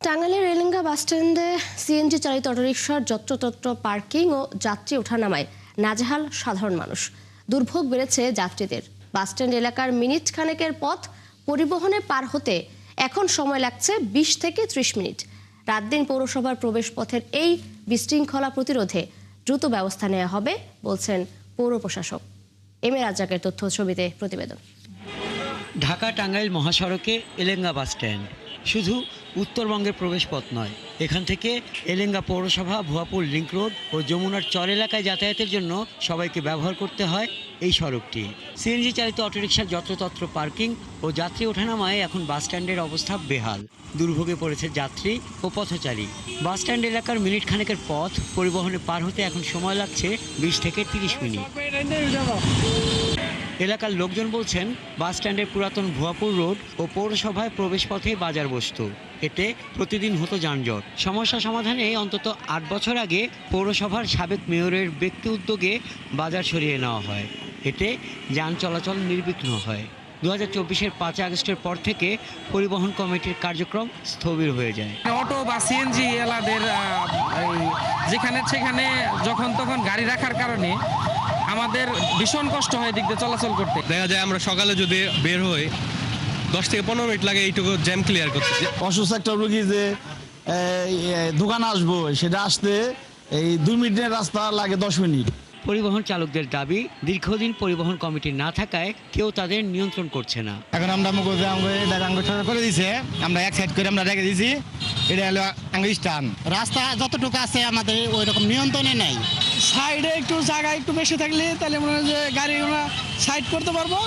টাঙ্গাইলের রেলেঙ্গা বাসস্ট্যান্ডে সিএনজি চালিত অটোরিকশার যত্রতত্র পার্কিং ও যাত্রী ওঠানামায় নাজেহাল সাধারণ মানুষ। দুর্ভোগ বেড়েছে যাত্রীদের। বাসস্ট্যান্ড এলাকার মিনিট খানেকের পথ পরিবহনে পার হতে এখন সময় লাগছে ২০ থেকে ৩০ মিনিট। রাতদিন পৌরসভার প্রবেশ পথের এই বিশৃঙ্খলা প্রতিরোধে দ্রুত ব্যবস্থা নেওয়া হবে বলছেন পৌর প্রশাসক। এম এ রাজ্জাকের তথ্য ছবিতে প্রতিবেদন। ঢাকা টাঙ্গাইল মহাসড়কে এলেঙ্গা বাসস্ট্যান্ড শুধু উত্তরবঙ্গের প্রবেশপথ নয়, এখান থেকে এলেঙ্গা পৌরসভা, ভুয়াপুর লিংক রোড ও যমুনার চর এলাকায় যাতায়াতের জন্য সবাইকে ব্যবহার করতে হয় এই সড়কটি। সিএনজি চালিত অটোরিকশার যত্রতত্র পার্কিং ও যাত্রী ওঠানামায় এখন বাসস্ট্যান্ডের অবস্থা বেহাল। দুর্ভোগে পড়েছে যাত্রী ও পথচারী। বাসস্ট্যান্ড এলাকার মিনিট খানেকের পথ পরিবহনে পার হতে এখন সময় লাগছে ২০ থেকে ৩০ মিনিট। এলাকার লোকজন বলছেন, বাসস্ট্যান্ডের পুরাতন ভুয়াপুর রোড ও পৌরসভায় প্রবেশপথে বাজার বসতো। এতে প্রতিদিন হতো যানজট। সমস্যা সমাধানে অন্তত ৮ বছর আগে পৌরসভার সাবেক মেয়রের ব্যক্তি উদ্যোগে বাজার সরিয়ে নেওয়া হয়। এতে যান চলাচল নির্বিঘ্ন হয়। ২০২৪-এর ৫ আগস্টের পর থেকে পরিবহন কমিটির কার্যক্রম স্থবির হয়ে যায়। অটো বা সিএনজি এলাদের যেখানে সেখানে যখন তখন গাড়ি রাখার কারণে আমাদের ভীষণ কষ্ট হয় দিক দিয়ে চলাচল করতে। দেখা যায় আমরা সকালে যদি বের হই 10 থেকে 15 মিনিট লাগে এইটুকু জ্যাম ক্লিয়ার করতে। অসুস্থ একটা রোগী যে দোকানে আসবো, সেটা আসতে এই 2 মিনিটের রাস্তা লাগে 10 মিনিট। পরিবহন চালকদের দাবি, দীর্ঘদিন পরিবহন কমিটি না থাকায় কেউ তাদের নিয়ন্ত্রণ করছে না। এখন আমরা করে দিছে, আমরা এক সাইড করে আমরা রেখে দিয়েছি। এটা হলো স্টান রাস্তা যতটুকু আছে আমাদের ওই রকম নিয়ন্ত্রণে নাই। সাইডে একটু জায়গা একটু বেশি থাকলে তাহলে মনে হয় যে গাড়ি আমরা সাইড করতে পারবো।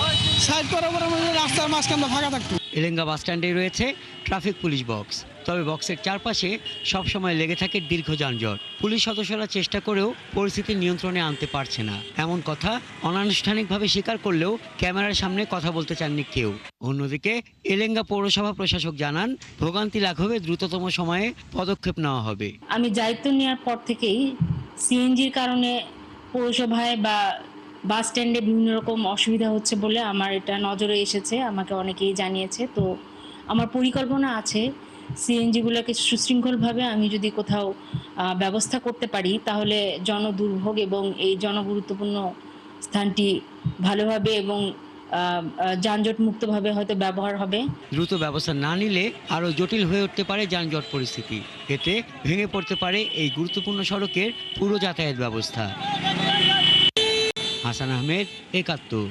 সাইড করার পরে রাস্তার মাঝখানটা ফাঁকা থাকতো। এলেঙ্গা বাসস্ট্যান্ডে রয়েছে ট্রাফিক পুলিশ বক্স, তবে বক্সের চারপাশে সবসময় লেগে থাকে দীর্ঘ যানজট। পুলিশ সদস্যরা চেষ্টা করেও পরিস্থিতি নিয়ন্ত্রণে আনতে পারছে না, এমন কথা অনানুষ্ঠানিকভাবে স্বীকার করলেও ক্যামেরার সামনে কথা বলতে চাননি কেউ। অন্যদিকে এলেঙ্গা পৌরসভা প্রশাসক জানান, ভোগান্তি লাঘবে দ্রুততম সময়ে পদক্ষেপ নেওয়া হবে। আমি দায়িত্ব নেওয়ার পর থেকেই সিএনজির কারণে পৌরসভায় বা বাস স্ট্যান্ডে বিভিন্ন রকম অসুবিধা হচ্ছে বলে আমার এটা নজরে এসেছে, আমাকে অনেকেই জানিয়েছে। তো আমার পরিকল্পনা আছে সিএনজিগুলোকে সুশৃঙ্খলভাবে আমি যদি কোথাও ব্যবস্থা করতে পারি তাহলে জনদুর্ভোগ এবং এই জনগুরুত্বপূর্ণ স্থানটি ভালোভাবে এবং যানজট মুক্তভাবে হয়তো ব্যবহার হবে। দ্রুত ব্যবস্থা না নিলে আরও জটিল হয়ে উঠতে পারে যানজট পরিস্থিতি। এতে ভেঙে পড়তে পারে এই গুরুত্বপূর্ণ সড়কের পুরো যাতায়াত ব্যবস্থা। হাসান আহমেদ, ৭১।